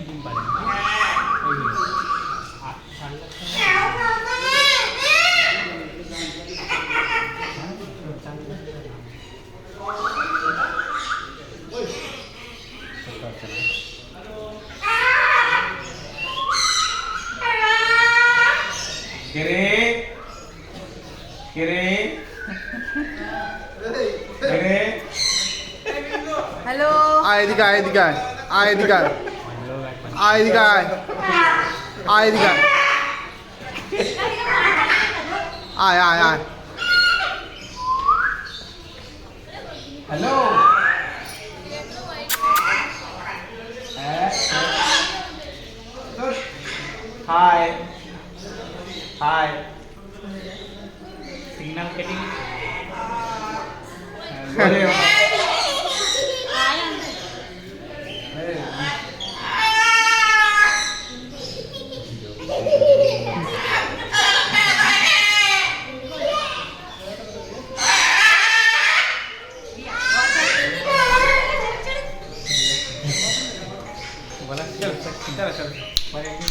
gym पाहिजे किरे किरे किरे हॅलो आयदी काय आयदी काय आयदी काय आयदी काय आयदी काय आय आय आय हेलो हाय हाय सिग्नल कटिंग बोले बोला चल चल चल हाय